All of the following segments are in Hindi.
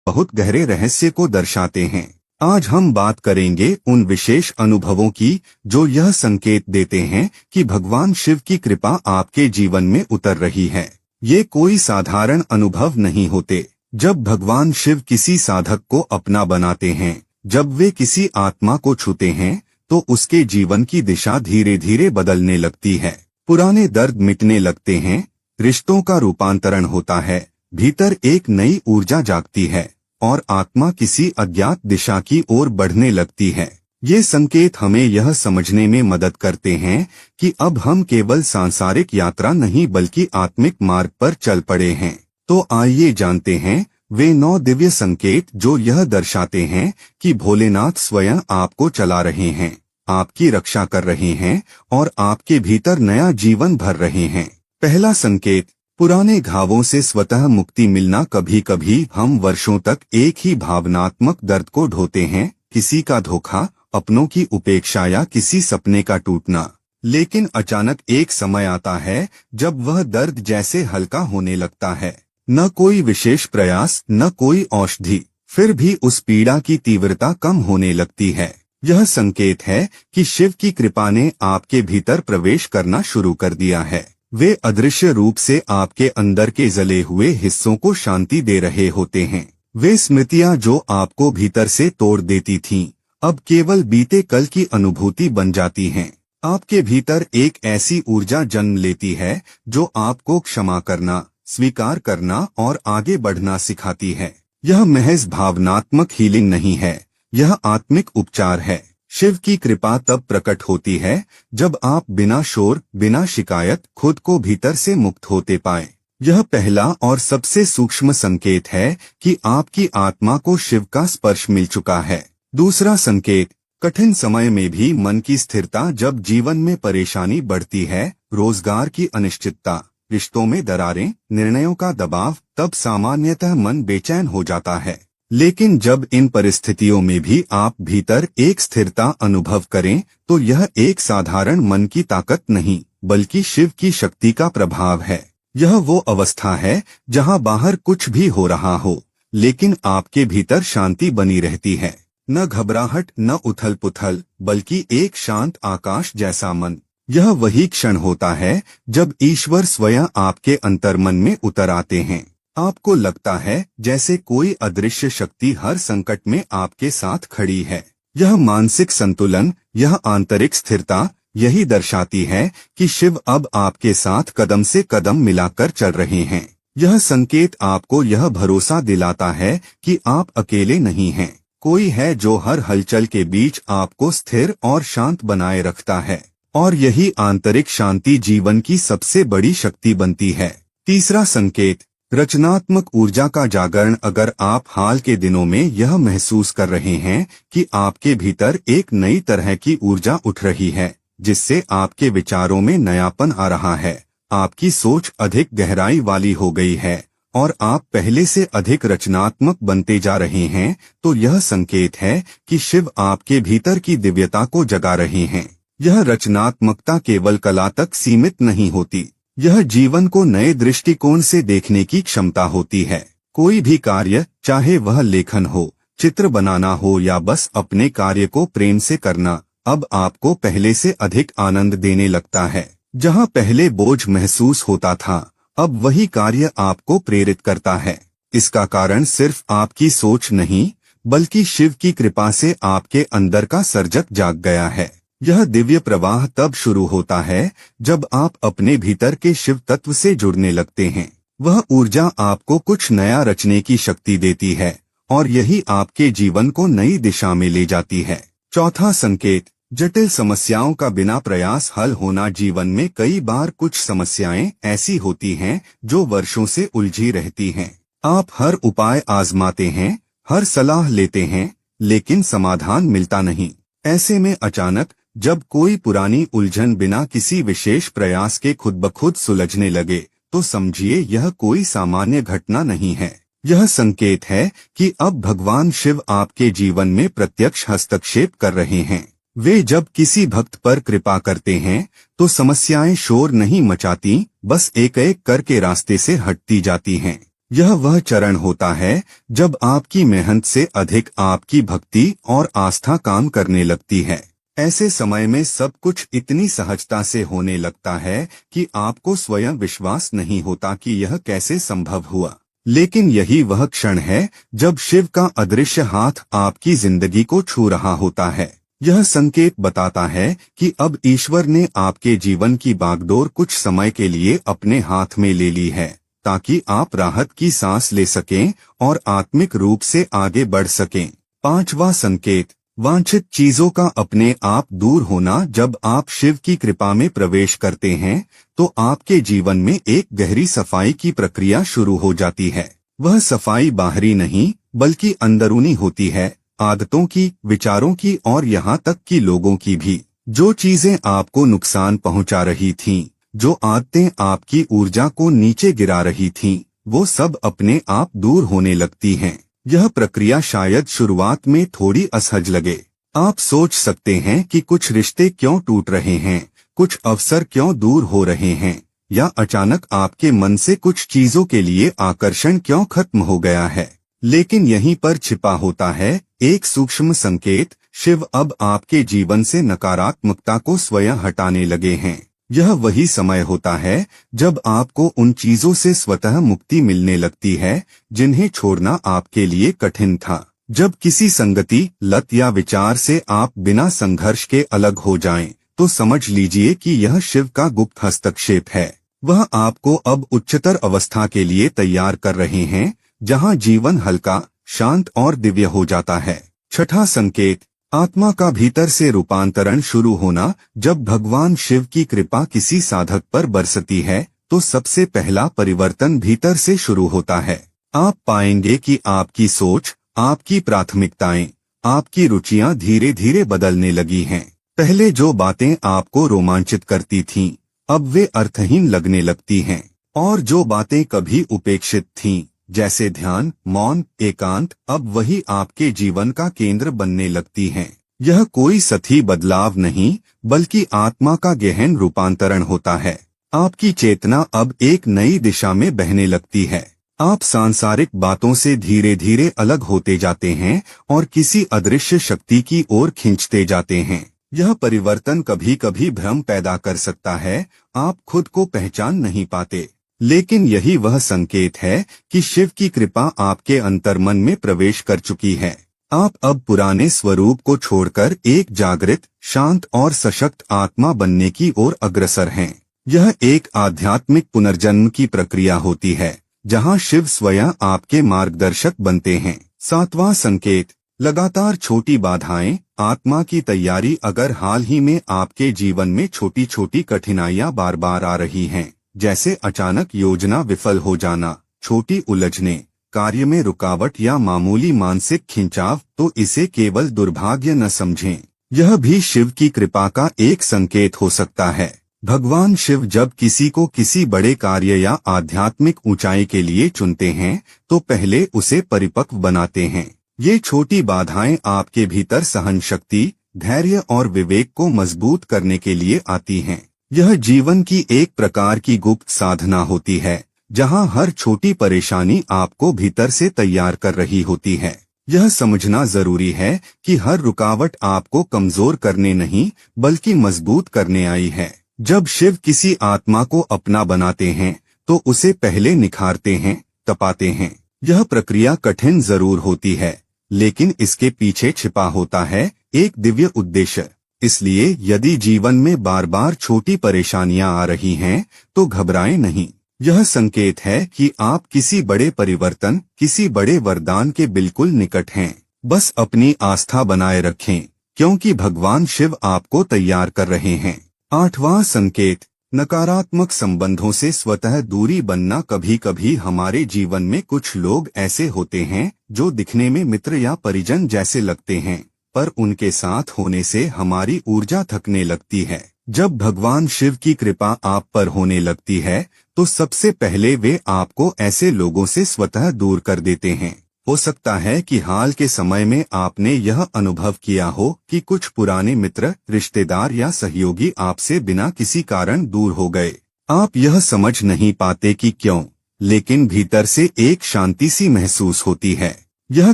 बहुत गहरे रहस्य को दर्शाते हैं। आज हम बात करेंगे उन विशेष अनुभवों की जो यह संकेत देते हैं कि भगवान शिव की कृपा आपके जीवन में उतर रही है। ये कोई साधारण अनुभव नहीं होते। जब भगवान शिव किसी साधक को अपना बनाते हैं, जब वे किसी आत्मा को छूते हैं, तो उसके जीवन की दिशा धीरे धीरे बदलने लगती है। पुराने दर्द मिटने लगते हैं, रिश्तों का रूपांतरण होता है, भीतर एक नई ऊर्जा जागती है और आत्मा किसी अज्ञात दिशा की ओर बढ़ने लगती है। ये संकेत हमें यह समझने में मदद करते हैं कि अब हम केवल सांसारिक यात्रा नहीं बल्कि आत्मिक मार्ग पर चल पड़े हैं। तो आइए जानते हैं वे 9 दिव्य संकेत जो यह दर्शाते हैं कि भोलेनाथ स्वयं आपको चला रहे हैं, आपकी रक्षा कर रहे हैं और आपके भीतर नया जीवन भर रहे हैं। पहला संकेत, पुराने घावों से स्वतः मुक्ति मिलना। कभी कभी हम वर्षों तक एक ही भावनात्मक दर्द को ढोते हैं, किसी का धोखा, अपनों की उपेक्षा या किसी सपने का टूटना। लेकिन अचानक एक समय आता है जब वह दर्द जैसे हल्का होने लगता है। न कोई विशेष प्रयास, न कोई औषधि, फिर भी उस पीड़ा की तीव्रता कम होने लगती है। यह संकेत है कि शिव की कृपा ने आपके भीतर प्रवेश करना शुरू कर दिया है। वे अदृश्य रूप से आपके अंदर के जले हुए हिस्सों को शांति दे रहे होते हैं। वे स्मृतियां जो आपको भीतर से तोड़ देती थीं, अब केवल बीते कल की अनुभूति बन जाती हैं। आपके भीतर एक ऐसी ऊर्जा जन्म लेती है जो आपको क्षमा करना, स्वीकार करना और आगे बढ़ना सिखाती है। यह महज भावनात्मक हीलिंग नहीं है, यह आत्मिक उपचार है। शिव की कृपा तब प्रकट होती है जब आप बिना शोर, बिना शिकायत खुद को भीतर से मुक्त होते पाएं। यह पहला और सबसे सूक्ष्म संकेत है कि आपकी आत्मा को शिव का स्पर्श मिल चुका है। दूसरा संकेत, कठिन समय में भी मन की स्थिरता। जब जीवन में परेशानी बढ़ती है, रोजगार की अनिश्चितता, रिश्तों में दरारें, निर्णयों का दबाव, तब सामान्यतः मन बेचैन हो जाता है। लेकिन जब इन परिस्थितियों में भी आप भीतर एक स्थिरता अनुभव करें, तो यह एक साधारण मन की ताकत नहीं बल्कि शिव की शक्ति का प्रभाव है। यह वो अवस्था है जहां बाहर कुछ भी हो रहा हो, लेकिन आपके भीतर शांति बनी रहती है। न घबराहट, न उथल पुथल, बल्कि एक शांत आकाश जैसा मन। यह वही क्षण होता है जब ईश्वर स्वयं आपके अंतर्मन में उतर आते हैं। आपको लगता है जैसे कोई अदृश्य शक्ति हर संकट में आपके साथ खड़ी है। यह मानसिक संतुलन, यह आंतरिक स्थिरता, यही दर्शाती है कि शिव अब आपके साथ कदम से कदम मिलाकर चल रहे हैं। यह संकेत आपको यह भरोसा दिलाता है कि आप अकेले नहीं हैं। कोई है जो हर हलचल के बीच आपको स्थिर और शांत बनाए रखता है, और यही आंतरिक शांति जीवन की सबसे बड़ी शक्ति बनती है। तीसरा संकेत, रचनात्मक ऊर्जा का जागरण। अगर आप हाल के दिनों में यह महसूस कर रहे हैं कि आपके भीतर एक नई तरह की ऊर्जा उठ रही है, जिससे आपके विचारों में नयापन आ रहा है, आपकी सोच अधिक गहराई वाली हो गई है और आप पहले से अधिक रचनात्मक बनते जा रहे हैं, तो यह संकेत है कि शिव आपके भीतर की दिव्यता को जगा रहे हैं। यह रचनात्मकता केवल कला तक सीमित नहीं होती, यह जीवन को नए दृष्टिकोण से देखने की क्षमता होती है। कोई भी कार्य, चाहे वह लेखन हो, चित्र बनाना हो या बस अपने कार्य को प्रेम से करना, अब आपको पहले से अधिक आनंद देने लगता है। जहां पहले बोझ महसूस होता था, अब वही कार्य आपको प्रेरित करता है। इसका कारण सिर्फ आपकी सोच नहीं, बल्कि शिव की कृपा से आपके अंदर का सर्जक जाग गया है। यह दिव्य प्रवाह तब शुरू होता है जब आप अपने भीतर के शिव तत्व से जुड़ने लगते हैं। वह ऊर्जा आपको कुछ नया रचने की शक्ति देती है और यही आपके जीवन को नई दिशा में ले जाती है। चौथा संकेत, जटिल समस्याओं का बिना प्रयास हल होना। जीवन में कई बार कुछ समस्याएं ऐसी होती हैं जो वर्षों से उलझी रहती हैं। आप हर उपाय आजमाते हैं, हर सलाह लेते हैं, लेकिन समाधान मिलता नहीं। ऐसे में अचानक जब कोई पुरानी उलझन बिना किसी विशेष प्रयास के खुद ब खुद सुलझने लगे, तो समझिए यह कोई सामान्य घटना नहीं है। यह संकेत है कि अब भगवान शिव आपके जीवन में प्रत्यक्ष हस्तक्षेप कर रहे हैं। वे जब किसी भक्त पर कृपा करते हैं तो समस्याएं शोर नहीं मचाती, बस एक एक करके रास्ते से हटती जाती हैं। यह वह चरण होता है जब आपकी मेहनत से अधिक आपकी भक्ति और आस्था काम करने लगती है। ऐसे समय में सब कुछ इतनी सहजता से होने लगता है कि आपको स्वयं विश्वास नहीं होता कि यह कैसे संभव हुआ। लेकिन यही वह क्षण है जब शिव का अदृश्य हाथ आपकी जिंदगी को छू रहा होता है। यह संकेत बताता है कि अब ईश्वर ने आपके जीवन की बागडोर कुछ समय के लिए अपने हाथ में ले ली है, ताकि आप राहत की सांस ले सकें और आत्मिक रूप से आगे बढ़ सकें। पांचवा संकेत, वांछित चीजों का अपने आप दूर होना। जब आप शिव की कृपा में प्रवेश करते हैं तो आपके जीवन में एक गहरी सफाई की प्रक्रिया शुरू हो जाती है। वह सफाई बाहरी नहीं बल्कि अंदरूनी होती है, आदतों की, विचारों की और यहाँ तक कि लोगों की भी। जो चीजें आपको नुकसान पहुंचा रही थीं, जो आदतें आपकी ऊर्जा को नीचे गिरा रही थीं, वो सब अपने आप दूर होने लगती हैं। यह प्रक्रिया शायद शुरुआत में थोड़ी असहज लगे। आप सोच सकते हैं कि कुछ रिश्ते क्यों टूट रहे हैं, कुछ अवसर क्यों दूर हो रहे हैं, या अचानक आपके मन से कुछ चीजों के लिए आकर्षण क्यों खत्म हो गया है। लेकिन यहीं पर छिपा होता है एक सूक्ष्म संकेत। शिव अब आपके जीवन से नकारात्मकता को स्वयं हटाने लगे हैं। यह वही समय होता है जब आपको उन चीजों से स्वतः मुक्ति मिलने लगती है जिन्हें छोड़ना आपके लिए कठिन था। जब किसी संगति, लत या विचार से आप बिना संघर्ष के अलग हो जाएं, तो समझ लीजिए कि यह शिव का गुप्त हस्तक्षेप है। वह आपको अब उच्चतर अवस्था के लिए तैयार कर रहे हैं, जहां जीवन हल्का, शांत और दिव्य हो जाता है। छठा संकेत, आत्मा का भीतर से रूपांतरण शुरू होना। जब भगवान शिव की कृपा किसी साधक पर बरसती है तो सबसे पहला परिवर्तन भीतर से शुरू होता है। आप पाएंगे कि आपकी सोच, आपकी प्राथमिकताएं, आपकी रुचियां धीरे धीरे बदलने लगी हैं। पहले जो बातें आपको रोमांचित करती थीं, अब वे अर्थहीन लगने लगती हैं, और जो बातें कभी उपेक्षित थीं, जैसे ध्यान, मौन, एकांत, अब वही आपके जीवन का केंद्र बनने लगती हैं। यह कोई सतही बदलाव नहीं बल्कि आत्मा का गहन रूपांतरण होता है। आपकी चेतना अब एक नई दिशा में बहने लगती है। आप सांसारिक बातों से धीरे धीरे अलग होते जाते हैं और किसी अदृश्य शक्ति की ओर खींचते जाते हैं। यह परिवर्तन कभी कभी भ्रम पैदा कर सकता है, आप खुद को पहचान नहीं पाते। लेकिन यही वह संकेत है कि शिव की कृपा आपके अंतर्मन में प्रवेश कर चुकी है। आप अब पुराने स्वरूप को छोड़कर एक जागृत, शांत और सशक्त आत्मा बनने की ओर अग्रसर हैं। यह एक आध्यात्मिक पुनर्जन्म की प्रक्रिया होती है, जहां शिव स्वयं आपके मार्गदर्शक बनते हैं। सातवां संकेत, लगातार छोटी बाधाएं। आत्मा की तैयारी। अगर हाल ही में आपके जीवन में छोटी छोटी कठिनाइयां बार बार आ रही हैं, जैसे अचानक योजना विफल हो जाना, छोटी उलझने, कार्य में रुकावट या मामूली मानसिक खिंचाव, तो इसे केवल दुर्भाग्य न समझें। यह भी शिव की कृपा का एक संकेत हो सकता है। भगवान शिव जब किसी को किसी बड़े कार्य या आध्यात्मिक ऊंचाई के लिए चुनते हैं तो पहले उसे परिपक्व बनाते हैं। ये छोटी बाधाएं आपके भीतर सहन शक्ति, धैर्य और विवेक को मजबूत करने के लिए आती हैं। यह जीवन की एक प्रकार की गुप्त साधना होती है, जहां हर छोटी परेशानी आपको भीतर से तैयार कर रही होती है। यह समझना जरूरी है कि हर रुकावट आपको कमजोर करने नहीं बल्कि मजबूत करने आई है। जब शिव किसी आत्मा को अपना बनाते हैं तो उसे पहले निखारते हैं, तपाते हैं। यह प्रक्रिया कठिन जरूर होती है, लेकिन इसके पीछे छिपा होता है एक दिव्य उद्देश्य। इसलिए यदि जीवन में बार बार छोटी परेशानियां आ रही हैं तो घबराएं नहीं। यह संकेत है कि आप किसी बड़े परिवर्तन, किसी बड़े वरदान के बिल्कुल निकट हैं। बस अपनी आस्था बनाए रखें, क्योंकि भगवान शिव आपको तैयार कर रहे हैं। आठवां संकेत, नकारात्मक संबंधों से स्वतः दूरी बनना। कभी कभी हमारे जीवन में कुछ लोग ऐसे होते हैं जो दिखने में मित्र या परिजन जैसे लगते हैं, पर उनके साथ होने से हमारी ऊर्जा थकने लगती है। जब भगवान शिव की कृपा आप पर होने लगती है तो सबसे पहले वे आपको ऐसे लोगों से स्वतः दूर कर देते हैं। हो सकता है कि हाल के समय में आपने यह अनुभव किया हो कि कुछ पुराने मित्र, रिश्तेदार या सहयोगी आपसे बिना किसी कारण दूर हो गए। आप यह समझ नहीं पाते कि क्यों, लेकिन भीतर से एक शांति सी महसूस होती है। यह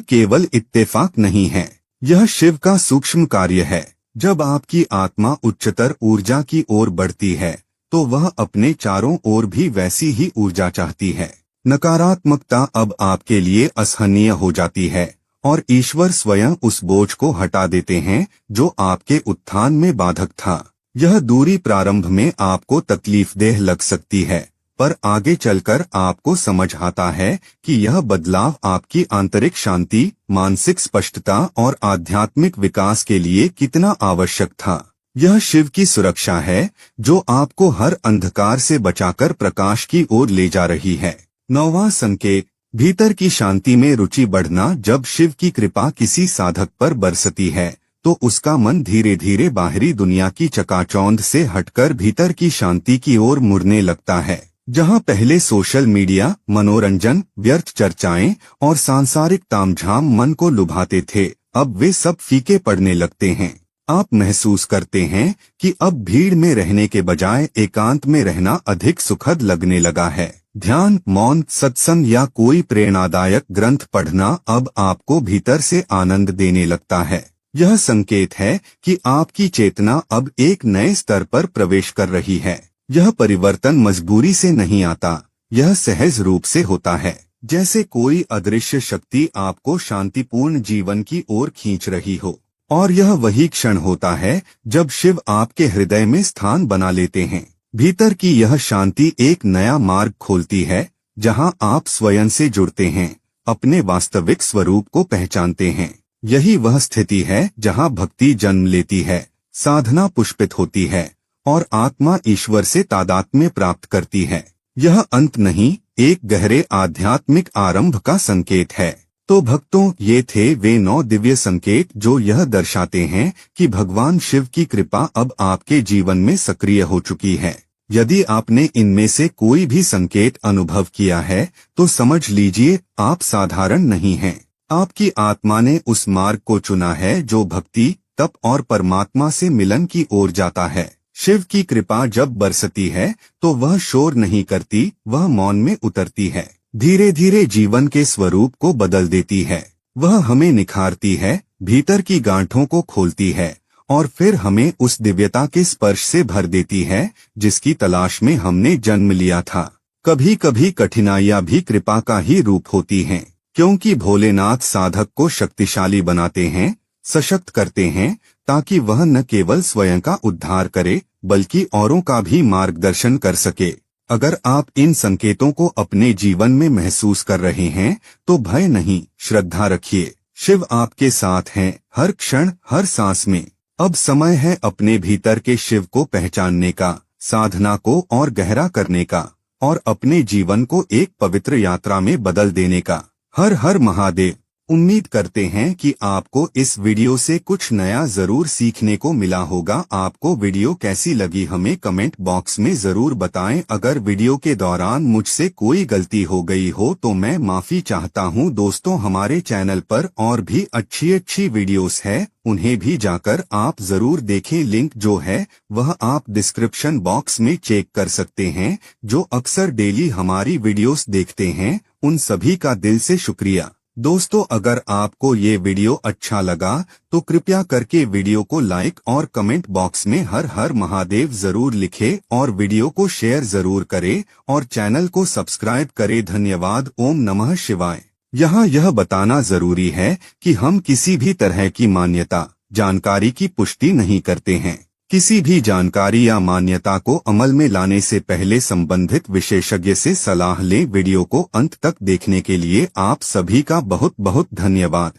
केवल इत्तेफाक नहीं है, यह शिव का सूक्ष्म कार्य है। जब आपकी आत्मा उच्चतर ऊर्जा की ओर बढ़ती है तो वह अपने चारों ओर भी वैसी ही ऊर्जा चाहती है। नकारात्मकता अब आपके लिए असहनीय हो जाती है और ईश्वर स्वयं उस बोझ को हटा देते हैं जो आपके उत्थान में बाधक था। यह दूरी प्रारंभ में आपको तकलीफदेह लग सकती है, पर आगे चलकर आपको समझ आता है कि यह बदलाव आपकी आंतरिक शांति, मानसिक स्पष्टता और आध्यात्मिक विकास के लिए कितना आवश्यक था। यह शिव की सुरक्षा है जो आपको हर अंधकार से बचाकर प्रकाश की ओर ले जा रही है। 9वां संकेत, भीतर की शांति में रुचि बढ़ना। जब शिव की कृपा किसी साधक पर बरसती है तो उसका मन धीरे धीरे बाहरी दुनिया की चकाचौंध से हटकर भीतर की शांति की ओर मुड़ने लगता है। जहां पहले सोशल मीडिया, मनोरंजन, व्यर्थ चर्चाएं और सांसारिक तामझाम मन को लुभाते थे, अब वे सब फीके पड़ने लगते हैं। आप महसूस करते हैं कि अब भीड़ में रहने के बजाय एकांत में रहना अधिक सुखद लगने लगा है। ध्यान, मौन, सत्संग या कोई प्रेरणादायक ग्रंथ पढ़ना अब आपको भीतर से आनंद देने लगता है। यह संकेत है कि आपकी चेतना अब एक नए स्तर पर प्रवेश कर रही है। यह परिवर्तन मजबूरी से नहीं आता, यह सहज रूप से होता है, जैसे कोई अदृश्य शक्ति आपको शांतिपूर्ण जीवन की ओर खींच रही हो। और यह वही क्षण होता है जब शिव आपके हृदय में स्थान बना लेते हैं। भीतर की यह शांति एक नया मार्ग खोलती है, जहां आप स्वयं से जुड़ते हैं, अपने वास्तविक स्वरूप को पहचानते हैं। यही वह स्थिति है जहां भक्ति जन्म लेती है, साधना पुष्पित होती है और आत्मा ईश्वर से तादात्म्य प्राप्त करती है। यह अंत नहीं, एक गहरे आध्यात्मिक आरंभ का संकेत है। तो भक्तों, ये थे वे 9 दिव्य संकेत जो यह दर्शाते हैं कि भगवान शिव की कृपा अब आपके जीवन में सक्रिय हो चुकी है। यदि आपने इनमें से कोई भी संकेत अनुभव किया है तो समझ लीजिए आप साधारण नहीं हैं। आपकी आत्मा ने उस मार्ग को चुना है जो भक्ति, तप और परमात्मा से मिलन की ओर जाता है। शिव की कृपा जब बरसती है तो वह शोर नहीं करती, वह मौन में उतरती है, धीरे धीरे जीवन के स्वरूप को बदल देती है। वह हमें निखारती है, भीतर की गांठों को खोलती है और फिर हमें उस दिव्यता के स्पर्श से भर देती है जिसकी तलाश में हमने जन्म लिया था। कभी कभी कठिनाइयां भी कृपा का ही रूप होती हैं, क्योंकि भोलेनाथ साधक को शक्तिशाली बनाते हैं, सशक्त करते हैं, ताकि वह न केवल स्वयं का उद्धार करे बल्कि औरों का भी मार्गदर्शन कर सके। अगर आप इन संकेतों को अपने जीवन में महसूस कर रहे हैं तो भय नहीं, श्रद्धा रखिए। शिव आपके साथ हैं, हर क्षण, हर सांस में। अब समय है अपने भीतर के शिव को पहचानने का, साधना को और गहरा करने का और अपने जीवन को एक पवित्र यात्रा में बदल देने का। हर हर महादेव। उम्मीद करते हैं कि आपको इस वीडियो से कुछ नया जरूर सीखने को मिला होगा। आपको वीडियो कैसी लगी हमें कमेंट बॉक्स में जरूर बताएं। अगर वीडियो के दौरान मुझसे कोई गलती हो गई हो तो मैं माफी चाहता हूं। दोस्तों, हमारे चैनल पर और भी अच्छी वीडियोस है, उन्हें भी जाकर आप जरूर देखें। लिंक जो है वह आप डिस्क्रिप्शन बॉक्स में चेक कर सकते हैं। जो अक्सर डेली हमारी वीडियोस देखते हैं उन सभी का दिल से शुक्रिया। दोस्तों, अगर आपको ये वीडियो अच्छा लगा तो कृपया करके वीडियो को लाइक और कमेंट बॉक्स में हर हर महादेव जरूर लिखें और वीडियो को शेयर जरूर करें और चैनल को सब्सक्राइब करें। धन्यवाद। ओम नमः शिवाय। यहाँ यह बताना जरूरी है कि हम किसी भी तरह की मान्यता, जानकारी की पुष्टि नहीं करते हैं। किसी भी जानकारी या मान्यता को अमल में लाने से पहले संबंधित विशेषज्ञ से सलाह लें। वीडियो को अंत तक देखने के लिए आप सभी का बहुत बहुत धन्यवाद।